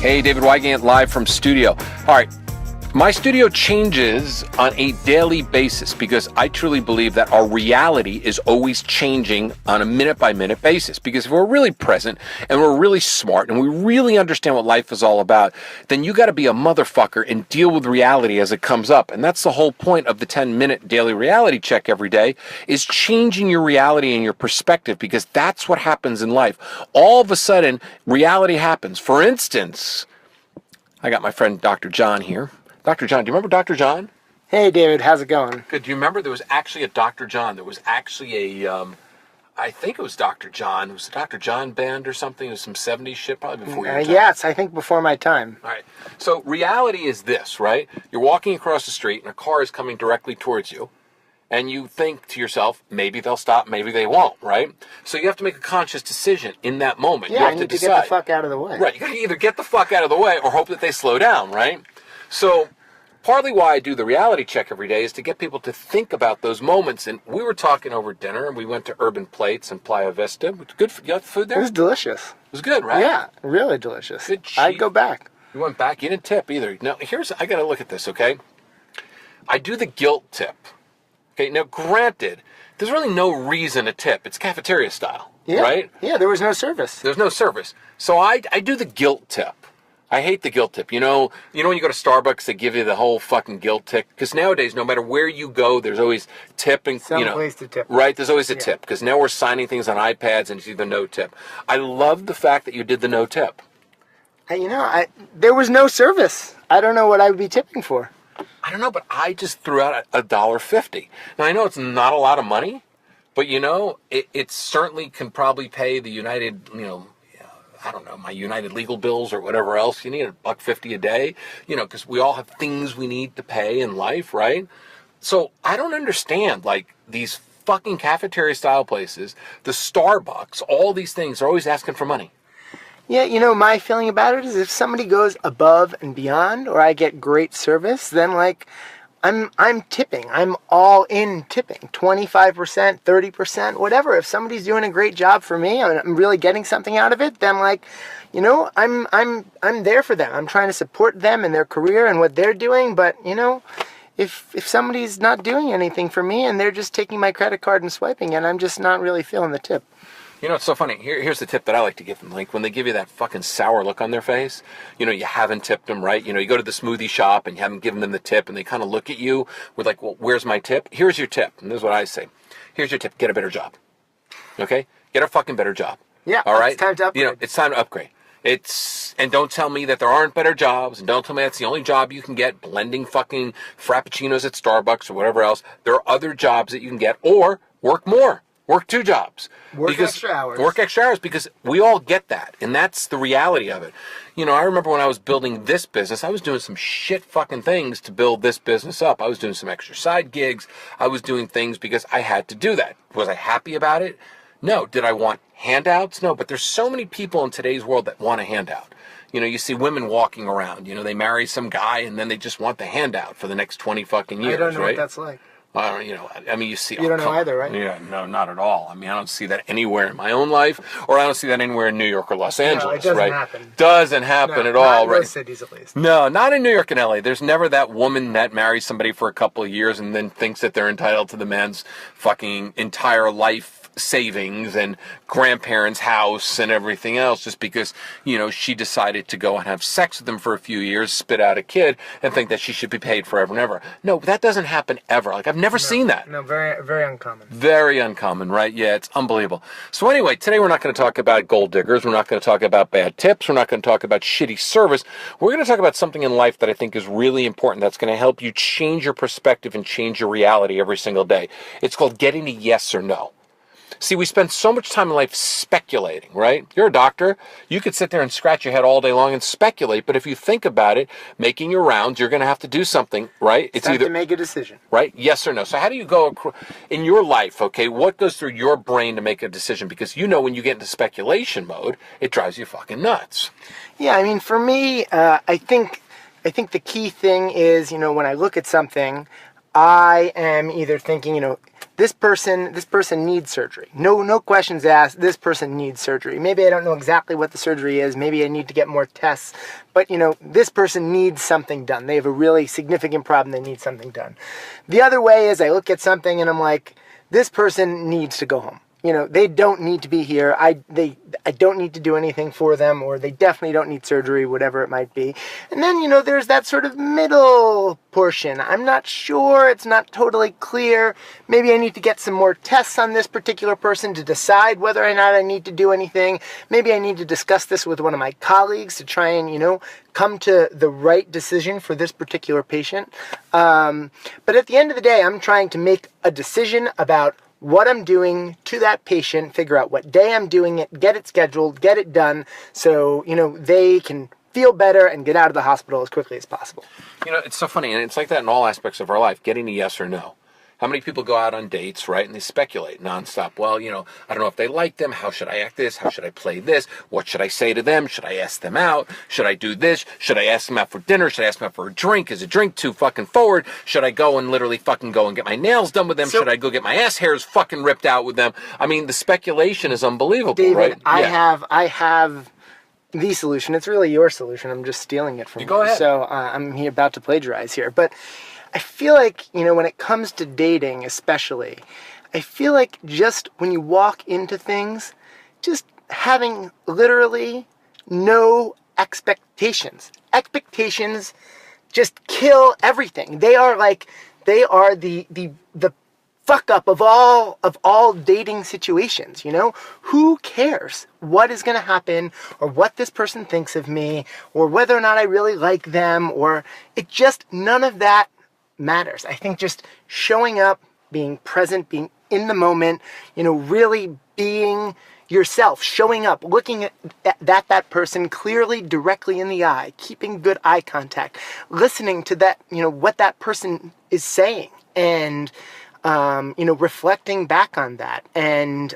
Hey, David Wygant live from studio. All right. My studio changes on a daily basis because I truly believe that our reality is always changing on a minute-by-minute basis. Because if we're really present and we're really smart and we really understand what life is all about, then you got to be a motherfucker and deal with reality as it comes up. And that's the whole point of the 10-minute daily reality check every day, is changing your reality and your perspective, because that's what happens in life. All of a sudden, reality happens. For instance, I got my friend Dr. John here. Dr. John, do you remember Dr. John? Hey, David, how's it going? Good. Do you remember there was actually a Dr. John? There was actually I think it was Dr. John. It was the Dr. John band or something. It was some 70s shit, probably before your time. Yes, I think before my time. All right. So reality is this, right? You're walking across the street and a car is coming directly towards you. And you think to yourself, maybe they'll stop, maybe they won't, right? So you have to make a conscious decision in that moment. Yeah, you have I need to to get the fuck out of the way. Right. You got to either get the fuck out of the way or hope that they slow down, right? So partly why I do the reality check every day is to get people to think about those moments. And we were talking over dinner, and we went to Urban Plates in Playa Vista. Good. You got the food there? It was delicious. It was good, right? Yeah, really delicious. Good cheap. I'd go back. You went back. You didn't tip either. Now, I got to look at this, okay? I do the guilt tip. Okay, now granted, there's really no reason to tip. It's cafeteria style, right? Yeah, there was no service. There's no service. So I do the guilt tip. I hate the guilt tip. You know when you go to Starbucks, they give you the whole fucking guilt tip? Because nowadays, no matter where you go, there's always tipping. Some place to tip. Right, there's always a tip. Because now we're signing things on iPads and it's either no tip. I love the fact that you did the no tip. There was no service. I don't know what I would be tipping for. I don't know, but I just threw out $1.50. Now, I know it's not a lot of money, but, it certainly can probably pay the United, I don't know, my United legal bills or whatever else. You need $1.50 a day, because we all have things we need to pay in life, right? So I don't understand, these fucking cafeteria-style places, the Starbucks, all these things are always asking for money. Yeah, my feeling about it is if somebody goes above and beyond, or I get great service, then I'm tipping. I'm all in tipping. 25%, 30%, whatever. If somebody's doing a great job for me and I'm really getting something out of it, then I'm there for them. I'm trying to support them in their career and what they're doing. But if somebody's not doing anything for me and they're just taking my credit card and swiping it, I'm just not really feeling the tip. It's so funny. Here's the tip that I like to give them. When they give you that fucking sour look on their face, you haven't tipped them, right? You go to the smoothie shop and you haven't given them the tip, and they kind of look at you with well, where's my tip? Here's your tip. And this is what I say. Here's your tip. Get a better job. Okay? Get a fucking better job. Yeah. All right? It's time to upgrade. It's time to upgrade. And don't tell me that there aren't better jobs, and don't tell me that's the only job you can get, blending fucking frappuccinos at Starbucks or whatever else. There are other jobs that you can get, or work more. Work 2 jobs. Work extra hours. Work extra hours, because we all get that. And that's the reality of it. I remember when I was building this business, I was doing some shit fucking things to build this business up. I was doing some extra side gigs. I was doing things because I had to do that. Was I happy about it? No. Did I want handouts? No. But there's so many people in today's world that want a handout. You see women walking around. They marry some guy and then they just want the handout for the next 20 fucking years, I don't know right? what that's like. You see... You don't know either, right? Yeah, no, not at all. I don't see that anywhere in my own life, or I don't see that anywhere in New York or Los Angeles, it doesn't right? happen. Doesn't happen at all, not in right? those cities, at least. No, not in New York and LA. There's never that woman that marries somebody for a couple of years and then thinks that they're entitled to the man's fucking entire life savings and grandparents' house and everything else just because, she decided to go and have sex with him for a few years, spit out a kid, and think that she should be paid forever and ever. No, that doesn't happen ever. I've never seen that. No, very, very uncommon. Very uncommon, right? Yeah, it's unbelievable. So anyway, today we're not going to talk about gold diggers. We're not going to talk about bad tips. We're not going to talk about shitty service. We're going to talk about something in life that I think is really important that's going to help you change your perspective and change your reality every single day. It's called getting a yes or no. See, we spend so much time in life speculating, right? You're a doctor. You could sit there and scratch your head all day long and speculate, but if you think about it, making your rounds, you're going to have to do something, right? It's time to make a decision. Right? Yes or no. So how do you go in your life, okay, what goes through your brain to make a decision? Because when you get into speculation mode, it drives you fucking nuts. Yeah, for me, I think the key thing is, when I look at something, I am either thinking, this person needs surgery. No questions asked. This person needs surgery. Maybe I don't know exactly what the surgery is. Maybe I need to get more tests. But, this person needs something done. They have a really significant problem. They need something done. The other way is I look at something and I'm like, this person needs to go home. They don't need to be here. I don't need to do anything for them, or they definitely don't need surgery, whatever it might be. And then, there's that sort of middle portion. I'm not sure. It's not totally clear. Maybe I need to get some more tests on this particular person to decide whether or not I need to do anything. Maybe I need to discuss this with one of my colleagues to try and, come to the right decision for this particular patient. But at the end of the day, I'm trying to make a decision about what I'm doing to that patient, figure out what day I'm doing it, get it scheduled, get it done, so, they can feel better and get out of the hospital as quickly as possible. It's so funny, and it's like that in all aspects of our life, getting a yes or no. How many people go out on dates, right, and they speculate nonstop? Well, I don't know if they like them. How should I act this? How should I play this? What should I say to them? Should I ask them out? Should I do this? Should I ask them out for dinner? Should I ask them out for a drink? Is a drink too fucking forward? Should I go and literally fucking go and get my nails done with them? Should I go get my ass hairs fucking ripped out with them? I mean, the speculation is unbelievable, David, right? I have the solution. It's really your solution. I'm just stealing it from you. Go ahead. So I'm about to plagiarize here. But I feel like, when it comes to dating especially, I feel like just when you walk into things, just having literally no expectations. Expectations just kill everything. They are the fuck up of all dating situations, Who cares what is going to happen, or what this person thinks of me, or whether or not I really like them, or none of that matters. I think just showing up, being present, being in the moment, really being yourself, showing up, looking at that person clearly, directly in the eye, keeping good eye contact, listening to that, what that person is saying, and reflecting back on that, and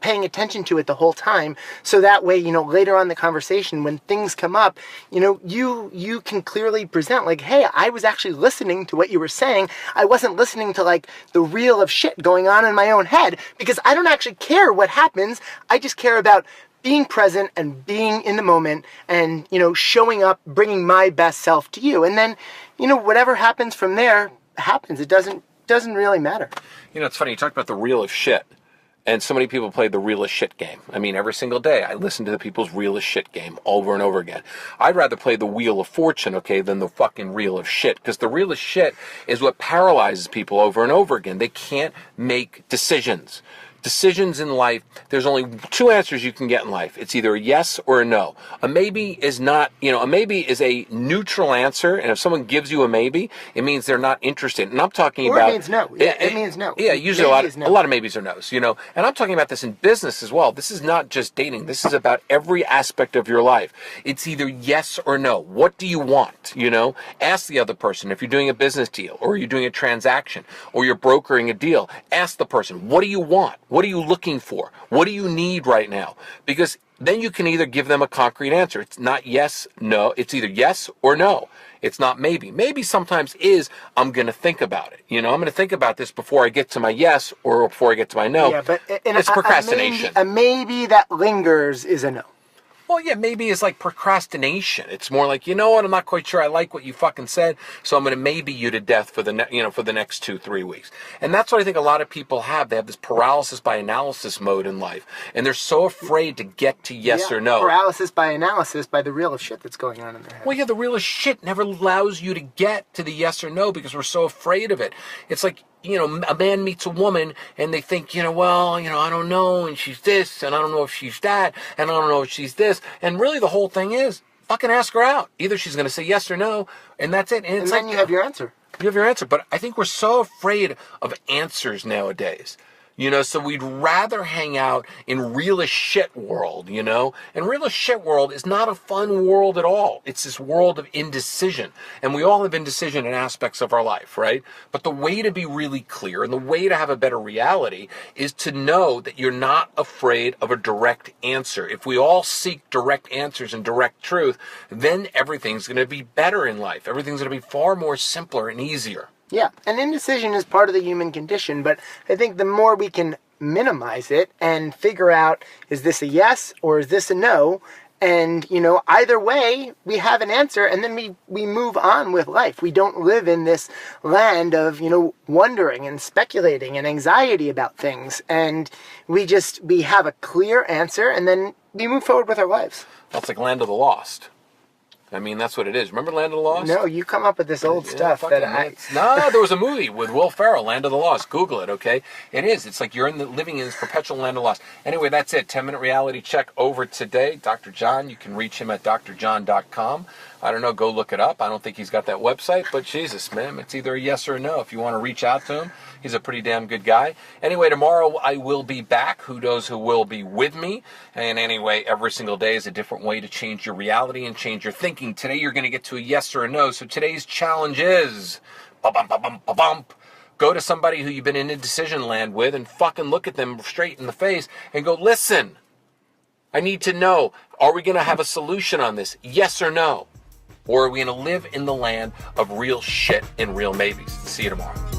paying attention to it the whole time, so that way, later on in the conversation, when things come up, you can clearly present like, hey, I was actually listening to what you were saying. I wasn't listening to the reel of shit going on in my own head, because I don't actually care what happens. I just care about being present and being in the moment, and, showing up, bringing my best self to you. And then, whatever happens from there happens. It doesn't really matter. It's funny, you talked about the reel of shit, and so many people play the reel of shit game. I mean, every single day I listen to the people's reel of shit game over and over again. I'd rather play the wheel of fortune, than the fucking reel of shit, because the reel of shit is what paralyzes people over and over again. They can't make decisions. Decisions in life, there's only two answers you can get in life. It's either a yes or a no. A maybe is not, a maybe is a neutral answer, and if someone gives you a maybe, it means they're not interested. And I'm talking about... Or it means no. It means no. Yeah, usually a lot of maybes are no's, And I'm talking about this in business as well. This is not just dating. This is about every aspect of your life. It's either yes or no. What do you want, Ask the other person. If you're doing a business deal, or you're doing a transaction, or you're brokering a deal, ask the person, what do you want? What are you looking for? What do you need right now? Because then you can either give them a concrete answer. It's not yes, no. It's either yes or no. It's not maybe. Maybe sometimes is, I'm going to think about it. I'm going to think about this before I get to my yes or before I get to my no. Yeah, but it's procrastination. A maybe that lingers is a no. Well, yeah, maybe it's like procrastination. It's more like, what, I'm not quite sure I like what you fucking said, so I'm going to maybe you to death for the for the next 2-3 weeks. And that's what I think a lot of people have. They have this paralysis by analysis mode in life, and they're so afraid to get to yes or no. Paralysis by analysis by the reel of shit that's going on in their head. Well, yeah, the reel of shit never allows you to get to the yes or no because we're so afraid of it. It's like, a man meets a woman and they think, I don't know, and she's this, and I don't know if she's that, and I don't know if she's this. And really the whole thing is, fucking ask her out. Either she's going to say yes or no, and that's it. And it's then you have your answer. You have your answer. But I think we're so afraid of answers nowadays. So we'd rather hang out in real as shit world, And real as shit world is not a fun world at all. It's this world of indecision. And we all have indecision in aspects of our life, right? But the way to be really clear and the way to have a better reality is to know that you're not afraid of a direct answer. If we all seek direct answers and direct truth, then everything's going to be better in life. Everything's going to be far more simpler and easier. Yeah, and indecision is part of the human condition, but I think the more we can minimize it and figure out, is this a yes or is this a no? And, either way, we have an answer, and then we move on with life. We don't live in this land of, wondering and speculating and anxiety about things. And we have a clear answer, and then we move forward with our lives. That's like Land of the Lost. I mean, that's what it is. Remember Land of the Lost? No, you come up with this old stuff that No, there was a movie with Will Ferrell, Land of the Lost. Google it, okay? It is. It's like you're living in this perpetual land of the lost. Anyway, that's it. 10-minute reality check over today. Dr. John, you can reach him at drjohn.com. I don't know, go look it up. I don't think he's got that website, but Jesus, man, it's either a yes or a no. If you want to reach out to him, he's a pretty damn good guy. Anyway, tomorrow I will be back. Who knows who will be with me? And anyway, every single day is a different way to change your reality and change your thinking. Today you're going to get to a yes or a no. So today's challenge is go to somebody who you've been in indecision land with and fucking look at them straight in the face and go, listen, I need to know, are we going to have a solution on this? Yes or no? Or are we going to live in the land of real shit and real maybes? See you tomorrow.